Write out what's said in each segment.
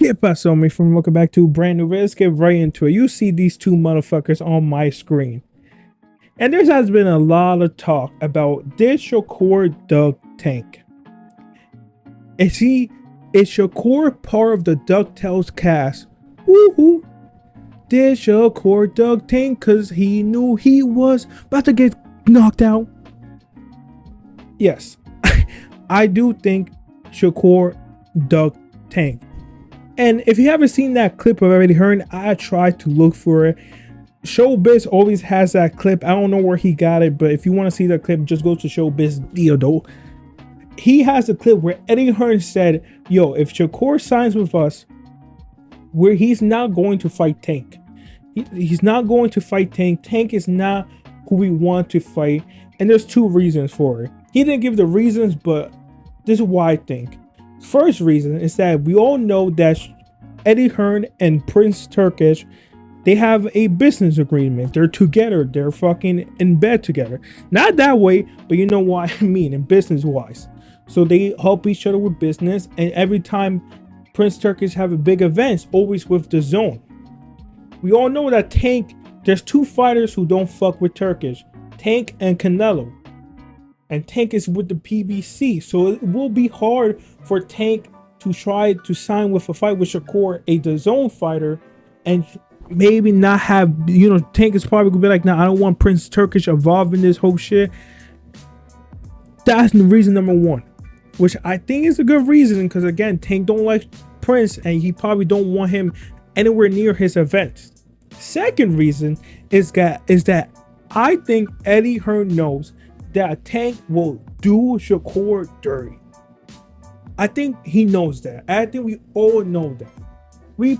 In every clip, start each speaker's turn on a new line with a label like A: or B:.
A: Yeah, pasó me from welcome back to brand new video. Let's get right into it. You see these two motherfuckers on my screen. And there has been a lot of talk about did Shakur duck Tank? Is Shakur part of the DuckTales cast? Woohoo! Did Shakur duck Tank cause he knew he was about to get knocked out? Yes. I do think Shakur ducked Tank. And if you haven't seen that clip I've already heard, I tried to look for it. Showbiz always has that clip. I don't know where he got it, but if you want to see that clip, just go to Showbiz Theodore. He has a clip where Eddie Hearn said, yo, if Shakur signs with us, where he's not going to fight Tank. He's not going to fight Tank. Tank is not who we want to fight. And there's two reasons for it. He didn't give the reasons, but this is why I think. First reason is that we all know that Eddie Hearn and Prince Turkish, they have a business agreement. They're together. They're fucking in bed together. Not that way, but you know what I mean, in business wise. So they help each other with business. And every time Prince Turkish have a big events, always with DAZN. We all know that Tank, there's two fighters who don't fuck with Turkish. Tank and Canelo. And Tank is with the PBC, so it will be hard for Tank to try to sign with a fight with Shakur, a DAZN fighter, and maybe not have, you know, Tank is probably gonna be like, nah, I don't want Prince Turkish involved in this whole shit. That's the reason number one, which I think is a good reason, because again, Tank don't like Prince, and he probably don't want him anywhere near his events. Second reason is that I think Eddie Hearn knows that Tank will do Shakur dirty. I think he knows that. I think we all know that. We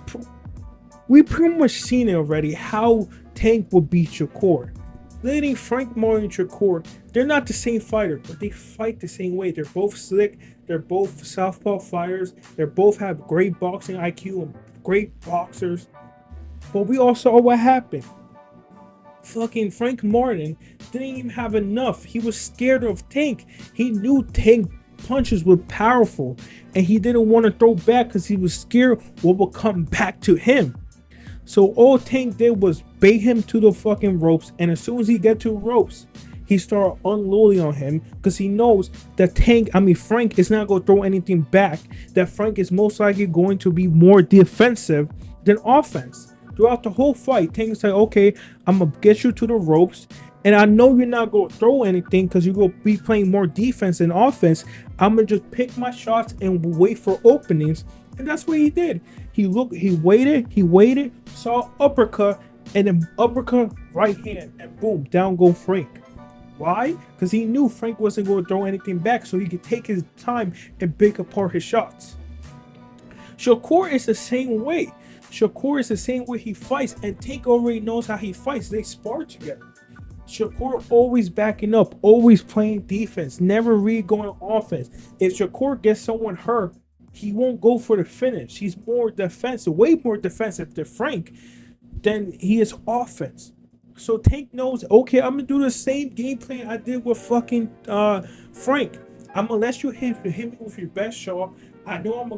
A: pretty much seen it already, how Tank will beat Shakur. Letting Frank Martin and Shakur, they're not the same fighter, but they fight the same way. They're both slick. They're both southpaw fighters. They both have great boxing IQ and great boxers. But we all saw what happened. Fucking Frank Martin didn't even have enough. He was scared of Tank. He knew Tank punches were powerful, and he didn't want to throw back because he was scared what would come back to him. So all Tank did was bait him to the fucking ropes, and as soon as he get to the ropes, he started unloading on him because he knows that Frank is not going to throw anything back. That Frank is most likely going to be more defensive than offense. Throughout the whole fight, Tank is like, okay, I'm going to get you to the ropes. And I know you're not going to throw anything because you're going to be playing more defense than offense. I'm going to just pick my shots and wait for openings. And that's what he did. He waited, saw uppercut, and then uppercut right hand. And boom, down go Frank. Why? Because he knew Frank wasn't going to throw anything back, so he could take his time and pick apart his shots. Shakur is the same way. Shakur is the same way he fights, and Tank already knows how he fights. They spar together. Shakur always backing up, always playing defense, never really going offense. If Shakur gets someone hurt, he won't go for the finish. He's more defensive, way more defensive than Frank than he is offense. So Tank knows, okay, I'm gonna do the same game plan I did with fucking Frank. I'm gonna let you hit me with your best shot. I know I'm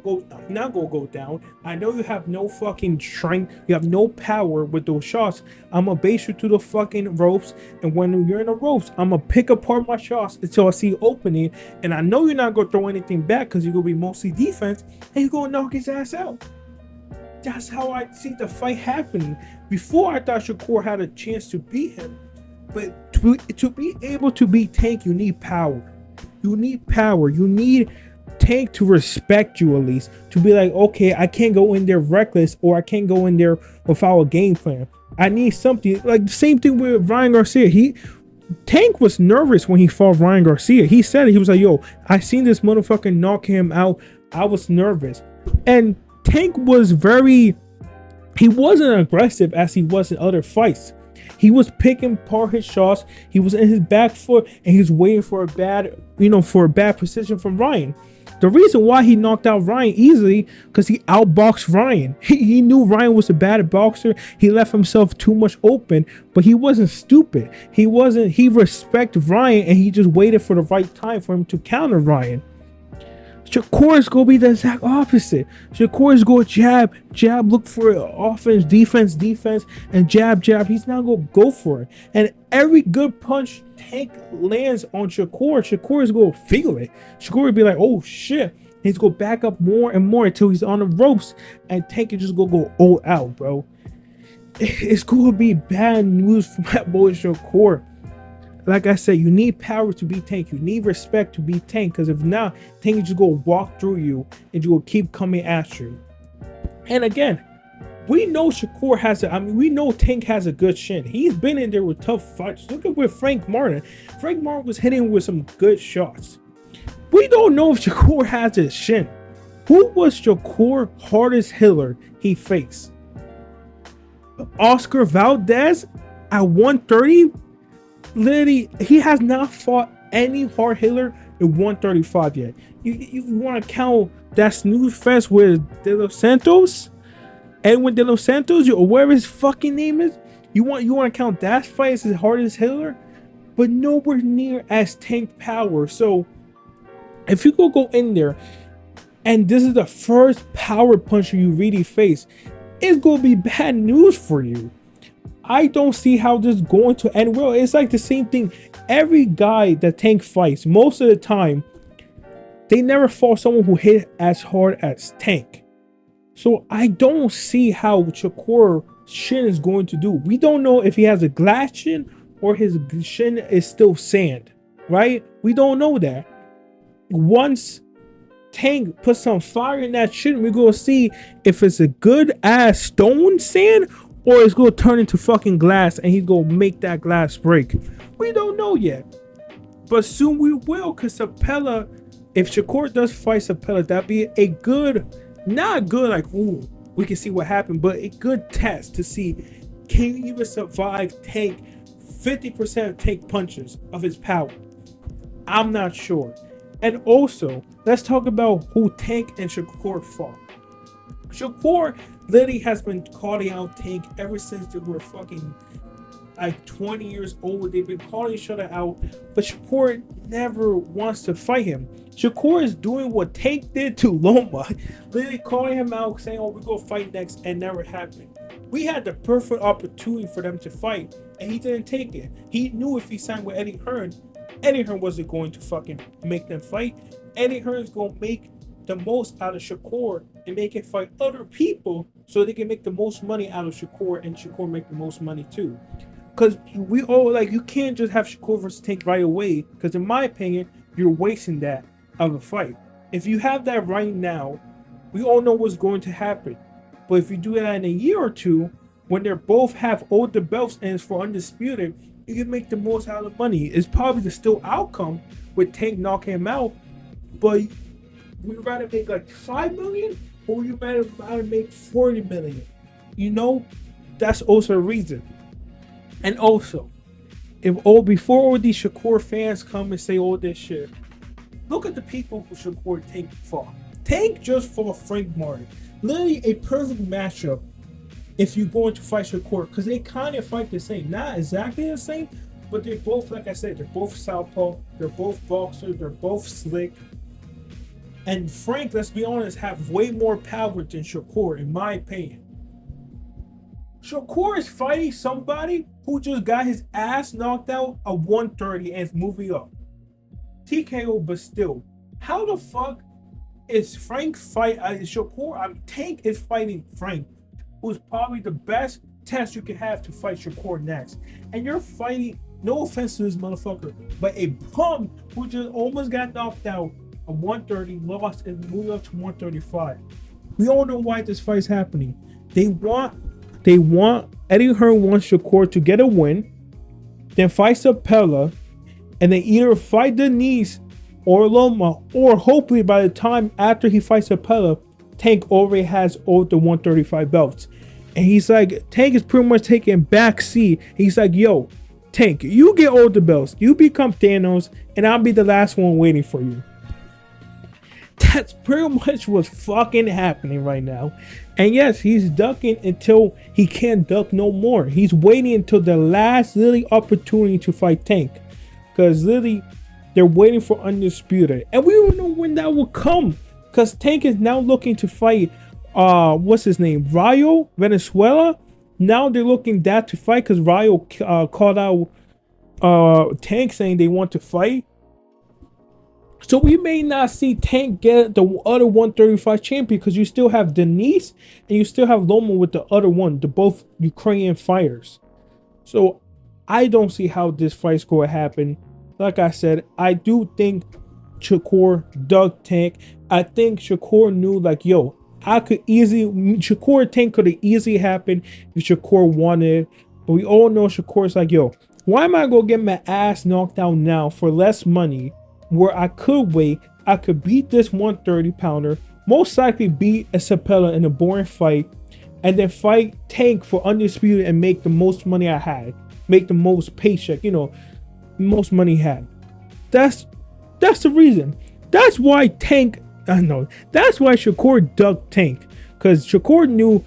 A: not gonna go down. I know you have no fucking strength. You have no power with those shots. I'm gonna base you to the fucking ropes. And when you're in the ropes, I'm gonna pick apart my shots until I see opening. And I know you're not gonna throw anything back because you're gonna be mostly defense. And you're gonna knock his ass out. That's how I see the fight happening. Before, I thought Shakur had a chance to beat him. But to be able to beat Tank, you need power. You need power. You need Tank to respect you, at least, to be like, okay, I can't go in there reckless, or I can't go in there without a game plan. I need something. Like the same thing with Ryan Garcia. Tank was nervous when he fought Ryan Garcia. He said it. He was like, yo, I seen this motherfucker knock him out. I was nervous. And Tank was he wasn't aggressive as he was in other fights. He was picking apart his shots. He was in his back foot, and he was waiting for a bad position from Ryan. The reason why he knocked out Ryan easily, because he outboxed Ryan. He knew Ryan was a bad boxer. He left himself too much open, but he wasn't stupid. He respected Ryan, and he just waited for the right time for him to counter Ryan. Shakur is going to be the exact opposite. Shakur is going to jab, look for offense, defense, and jab. He's not going to go for it. And every good punch Tank lands on Shakur is going to feel it. Shakur will be like, oh shit. He's going to back up more and more until he's on the ropes. And Tank is just going to go all out, bro. It's going to be bad news for my boy Shakur. Like I said, you need power to beat Tank. You need respect to beat Tank. Because if not, Tank is just going to walk through you and you will keep coming at you. And again, we know Shakur has we know Tank has a good shin. He's been in there with tough fights. Look at with Frank Martin. Frank Martin was hitting with some good shots. We don't know if Shakur has a shin. Who was Shakur's hardest hitter he faced? Oscar Valdez at 130? Literally, he has not fought any hard hitter in 135 yet. You want to count that snooze fest with De Los Santos? Edwin De Los Santos, or whatever his fucking name is? You want to count that fight as his hardest hitter? But nowhere near as Tank power. So, if you go in there, and this is the first power puncher you really face, it's going to be bad news for you. I don't see how this is going to end well. It's like the same thing. Every guy that Tank fights, most of the time, they never fought someone who hit as hard as Tank. So I don't see how Shakur shin is going to do. We don't know if he has a glass shin or his shin is still sand, right? We don't know that. Once Tank puts some fire in that shin, we're going to see if it's a good ass stone sand or it's going to turn into fucking glass and he's going to make that glass break. We don't know yet. But soon we will, because Sapella, if Shakur does fight Sapella, that'd be a good, not good like, ooh, we can see what happened, but a good test to see, can you even survive Tank 50% Tank punches of his power? I'm not sure. And also, let's talk about who Tank and Shakur fought. Shakur literally has been calling out Tank ever since they were fucking like 20 years old. They've been calling each other out, but Shakur never wants to fight him. Shakur is doing what Tank did to Loma, literally calling him out, saying, oh, we're going to fight next, and never happened. We had the perfect opportunity for them to fight, and he didn't take it. He knew if he signed with Eddie Hearn wasn't going to fucking make them fight. Eddie Hearn's going to make the most out of Shakur and make it fight other people so they can make the most money out of Shakur and Shakur make the most money too. Because we all like, you can't just have Shakur versus Tank right away, because in my opinion, you're wasting that of a fight. If you have that right now, we all know what's going to happen. But if you do that in a year or two, when they both have all the belts and it's for undisputed, you can make the most out of the money. It's probably the still outcome with Tank knocking him out, but would you rather make like 5 million or would you rather make 40 million? You know, that's also a reason. And also, before all these Shakur fans come and say all this shit, look at the people who Shakur Tank fought. Tank just fought Frank Martin. Literally a perfect matchup if you're going to fight Shakur, because they kind of fight the same. Not exactly the same, but they're both, like I said, they're both southpaw, they're both boxers, they're both slick. And Frank, let's be honest, have way more power than Shakur, in my opinion. Shakur is fighting somebody who just got his ass knocked out at 130 and is moving up. TKO, but still. How the fuck is Frank Tank is fighting Frank, who's probably the best test you can have to fight Shakur next. And you're fighting, no offense to this motherfucker, but a bum who just almost got knocked out at 130, lost, and moved up to 135. We all know why this fight's happening. Eddie Hearn wants Shakur to get a win, then fight Sapella, and then either fight Denise or Loma, or hopefully by the time after he fights Sapella, Tank already has all the 135 belts. And he's like, Tank is pretty much taking back seat. He's like, yo, Tank, you get all the belts. You become Thanos, and I'll be the last one waiting for you. That's pretty much what's fucking happening right now. And yes, he's ducking until he can't duck no more. He's waiting until the last literally opportunity to fight Tank. Because literally, They're waiting for Undisputed, and we don't know when that will come, because Tank is now looking to fight what's his name, Rayo Venezuela. Now they're looking that to fight because Rayo called out Tank saying they want to fight. So we may not see Tank get the other 135 champion, because you still have Denise and you still have Loma with the other one, the both Ukrainian fighters. So I don't see how this fight's going to happen. Like I said, I do think Shakur dug Tank. I think Shakur knew, like, yo, Shakur Tank could have easily happened if Shakur wanted. But we all know Shakur's like, yo, why am I going to get my ass knocked out now for less money, where I could wait? I could beat this 130 pounder, most likely beat a Sapella in a boring fight, and then fight Tank for Undisputed and make the most money I had, make the most paycheck, you know, most money had. That's the reason. That's why Tank, I know, that's why Shakur dug Tank, because Shakur knew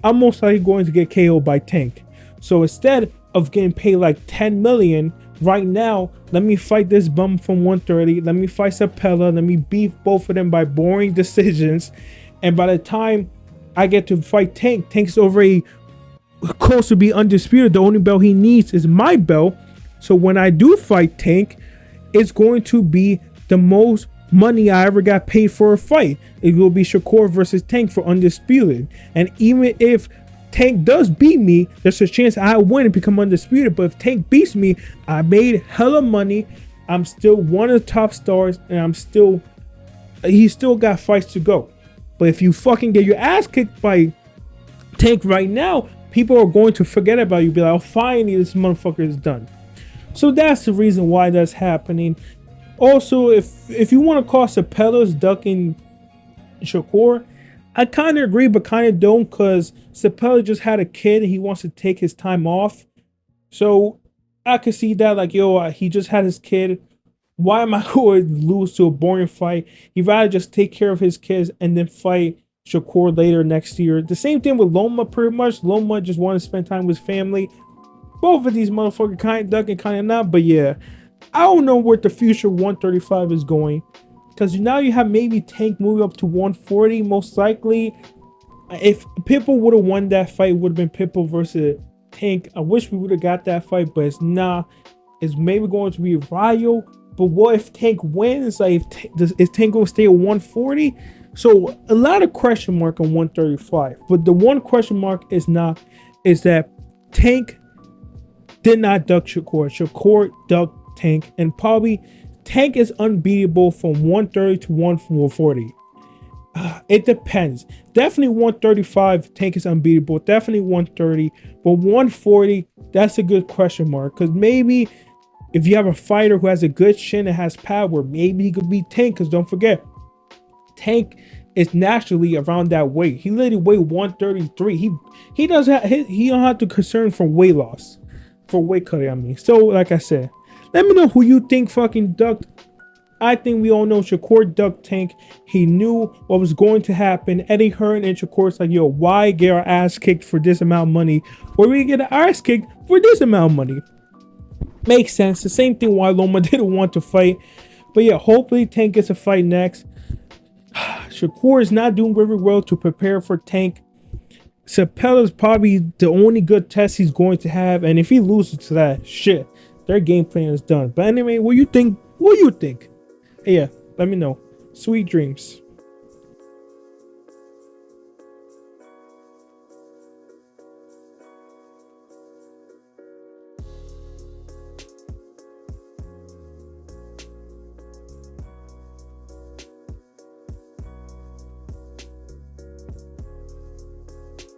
A: I'm most likely going to get KO'd by Tank. So instead of getting paid like 10 million right now, let me fight this bum from 130. Let me fight Sapella. Let me beat both of them by boring decisions. And by the time I get to fight Tank, Tank's already close to be Undisputed. The only belt he needs is my belt. So when I do fight Tank, it's going to be the most money I ever got paid for a fight. It will be Shakur versus Tank for Undisputed. And even if Tank does beat me, there's a chance I win and become Undisputed. But if Tank beats me, I made hella money. I'm still one of the top stars, and he still got fights to go. But if you fucking get your ass kicked by Tank right now, people are going to forget about you. Be like, oh, finally, this motherfucker is done. So that's the reason why that's happening. Also, if you want to call Sapella's ducking Shakur, I kind of agree, but kind of don't, because Sapella just had a kid and he wants to take his time off. So I could see that, like, yo, he just had his kid. Why am I going to lose to a boring fight? He'd rather just take care of his kids and then fight Shakur later next year. The same thing with Loma, pretty much. Loma just wanted to spend time with his family. Both of these motherfuckers kind of ducking, kind of not. But yeah, I don't know where the future 135 is going, because now you have maybe Tank moving up to 140, most likely. If Pitbull would have won that fight, it would have been Pitbull versus Tank. I wish we would have got that fight, but it's not. It's maybe going to be Rayo. But what if Tank wins? Like, is Tank going to stay at 140? So a lot of question mark on 135. But the one question mark is that Tank did not duck Shakur. Shakur ducked Tank, and probably Tank is unbeatable from 130 to 140. It depends. Definitely 135, Tank is unbeatable. Definitely 130, but 140, that's a good question mark. Because maybe if you have a fighter who has a good chin and has power, maybe he could beat Tank. Because don't forget, Tank is naturally around that weight. He literally weighed 133. He don't have to concern for weight loss, for weight cutting. I mean, so like I said, let me know who you think fucking ducked. I think we all know Shakur ducked Tank. He knew what was going to happen. Eddie Hearn and Shakur's like, yo, why get our ass kicked for this amount of money, or we get our ass kicked for this amount of money? Makes sense. The same thing why Loma didn't want to fight. But yeah, hopefully Tank gets a fight next. Shakur is not doing very well to prepare for Tank. Sapella is probably the only good test he's going to have, and if he loses to that, shit, their game plan is done. But anyway, what you think? Yeah, let me know. Sweet dreams.